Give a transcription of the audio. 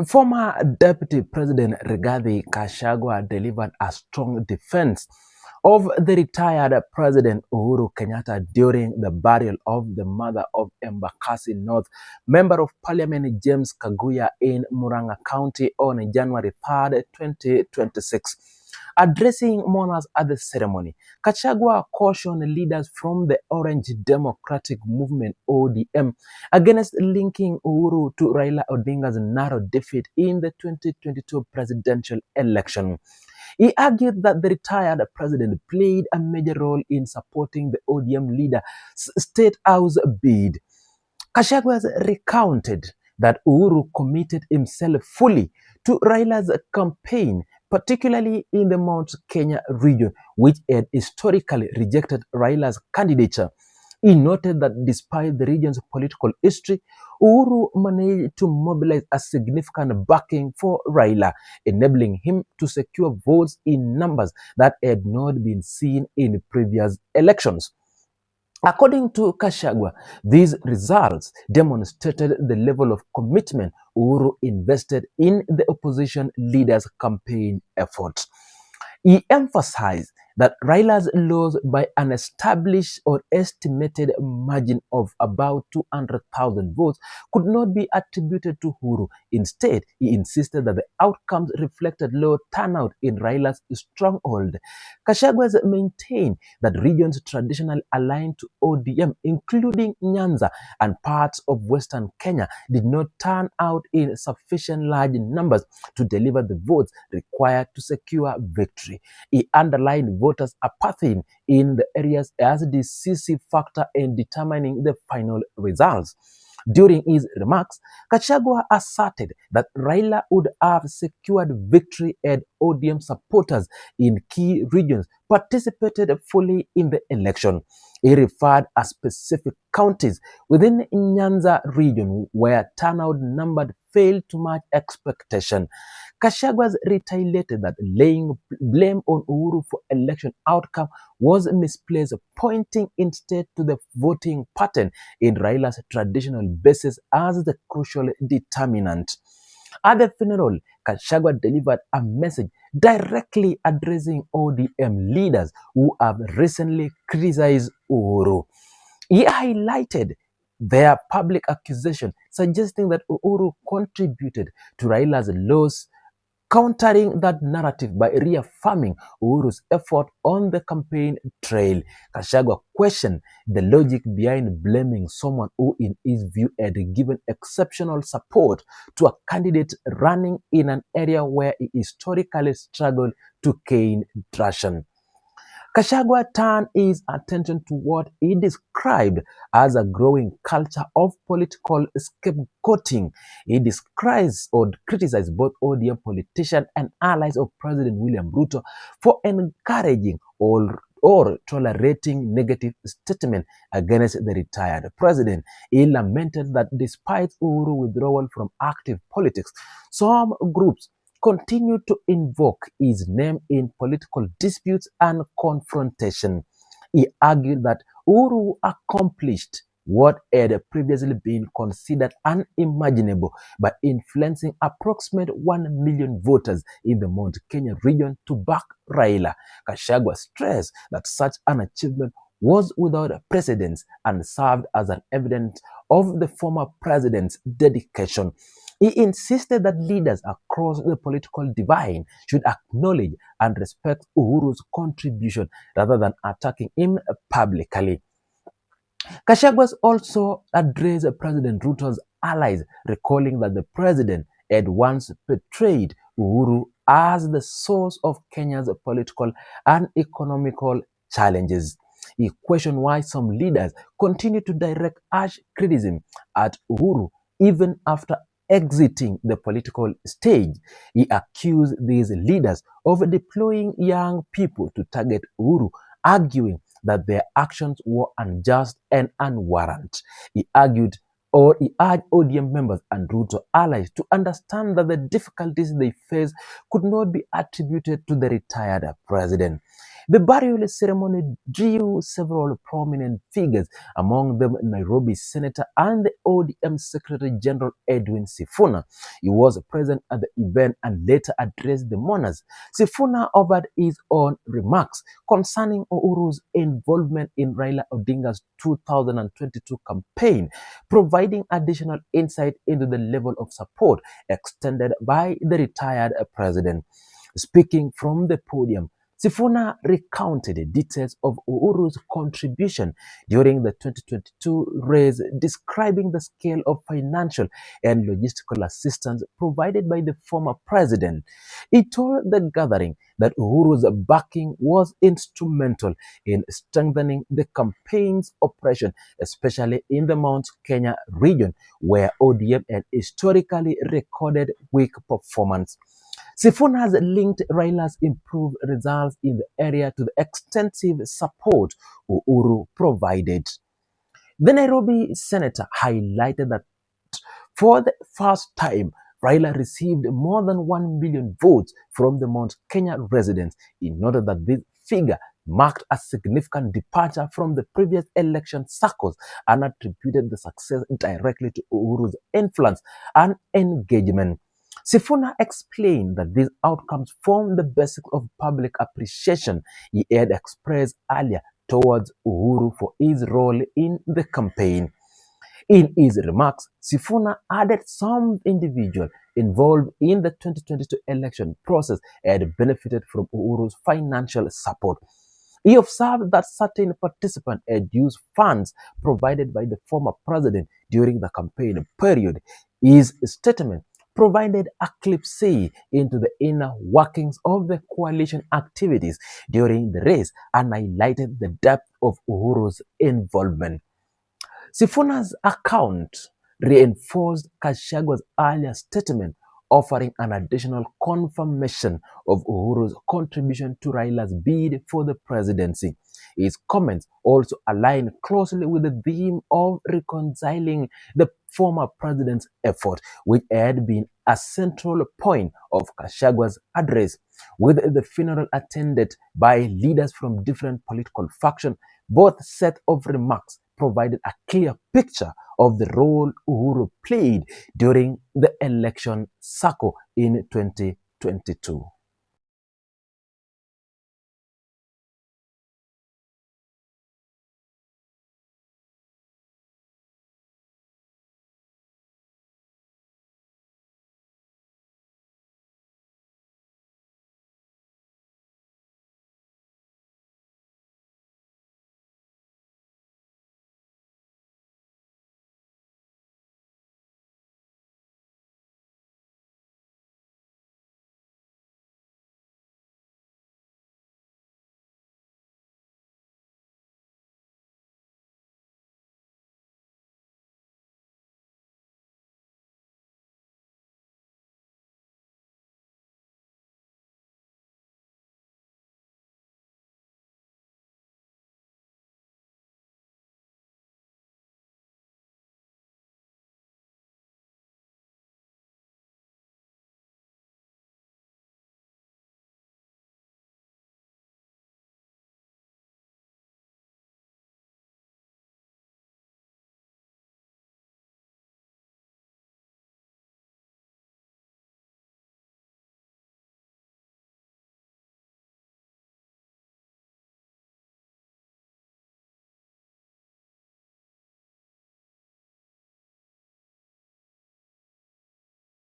Former Deputy President Rigathi Gachagua delivered a strong defense of the retired President Uhuru Kenyatta during the burial of the mother of Embakasi North Member of Parliament James Gakuya in Murang'a County on January 3rd, 2026. Addressing mourners at the ceremony, Gachagua cautioned leaders from the Orange Democratic Movement (ODM) against linking Uhuru to Raila Odinga's narrow defeat in the 2022 presidential election. He argued that the retired president played a major role in supporting the ODM leader's state house bid. Gachagua recounted that Uhuru committed himself fully to Raila's campaign, particularly in the Mount Kenya region, which had historically rejected Raila's candidature. He noted that despite the region's political history, Uhuru managed to mobilize a significant backing for Raila, enabling him to secure votes in numbers that had not been seen in previous elections. According to Gachagua, these results demonstrated the level of commitment Uhuru invested in the opposition leader's campaign efforts. He emphasized that Raila's loss by an established or estimated margin of about 200,000 votes could not be attributed to Uhuru. Instead, he insisted that the outcomes reflected low turnout in Raila's stronghold. Gachagua maintained that regions traditionally aligned to ODM, including Nyanza and parts of Western Kenya, did not turn out in sufficient large numbers to deliver the votes required to secure victory. He underlined voters' apathy in the areas as the decisive factor in determining the final results. During his remarks, Gachagua asserted that Raila would have secured victory had ODM supporters in key regions participated fully in the election. He referred to specific counties within Nyanza region where turnout numbered failed to match expectation. Gachagua retaliated that laying blame on Uhuru for election outcome was misplaced, pointing instead to the voting pattern in Raila's traditional bases as the crucial determinant. At the funeral, Gachagua delivered a message directly addressing ODM leaders who have recently criticized Uhuru. He highlighted their public accusation, suggesting that Uhuru contributed to Raila's loss, countering that narrative by reaffirming Uhuru's effort on the campaign trail. Gachagua questioned the logic behind blaming someone who, in his view, had given exceptional support to a candidate running in an area where he historically struggled to gain traction. Gachagua turned his attention to what he described as a growing culture of political scapegoating. He describes or criticized both ODM politicians and allies of President William Ruto for encouraging or tolerating negative statements against the retired president. He lamented that despite Uhuru withdrawal from active politics, some groups continue to invoke his name in political disputes and confrontation. He argued that Uhuru accomplished what had previously been considered unimaginable by influencing approximately 1 million voters in the Mount Kenya region to back Raila. Gachagua stressed that such an achievement was without precedent and served as an evidence of the former president's dedication. He insisted that leaders across the political divide should acknowledge and respect Uhuru's contribution rather than attacking him publicly. Gachagua also addressed President Ruto's allies, recalling that the president had once portrayed Uhuru as the source of Kenya's political and economical challenges. He questioned why some leaders continue to direct harsh criticism at Uhuru even after exiting the political stage. He accused these leaders of deploying young people to target Uhuru, arguing that their actions were unjust and unwarranted. He urged ODM members and Ruto allies to understand that the difficulties they face could not be attributed to the retired president. The burial ceremony drew several prominent figures, among them Nairobi Senator and the ODM Secretary General Edwin Sifuna. He was present at the event and later addressed the mourners. Sifuna offered his own remarks concerning Uhuru's involvement in Raila Odinga's 2022 campaign, providing additional insight into the level of support extended by the retired president. Speaking from the podium, Sifuna recounted the details of Uhuru's contribution during the 2022 race, describing the scale of financial and logistical assistance provided by the former president. He told the gathering that Uhuru's backing was instrumental in strengthening the campaign's operation, especially in the Mount Kenya region, where ODM had historically recorded weak performance. Sifuna has linked Raila's improved results in the area to the extensive support Uhuru provided. The Nairobi senator highlighted that for the first time, Raila received more than 1 million votes from the Mount Kenya residents. He noted that this figure marked a significant departure from the previous election cycles and attributed the success directly to Uhuru's influence and engagement. Sifuna explained that these outcomes form the basis of public appreciation he had expressed earlier towards Uhuru for his role in the campaign. In his remarks, Sifuna added some individuals involved in the 2022 election process had benefited from Uhuru's financial support. He observed that certain participants had used funds provided by the former president during the campaign period. His statement provided a glimpse into the inner workings of the coalition activities during the race and highlighted the depth of Uhuru's involvement. Sifuna's account reinforced Gachagua's earlier statement, offering an additional confirmation of Uhuru's contribution to Raila's bid for the presidency. His comments also align closely with the theme of reconciling the former president's effort, which had been a central point of Gachagua's address. With the funeral attended by leaders from different political factions, both set of remarks provided a clear picture of the role Uhuru played during the election cycle in 2022.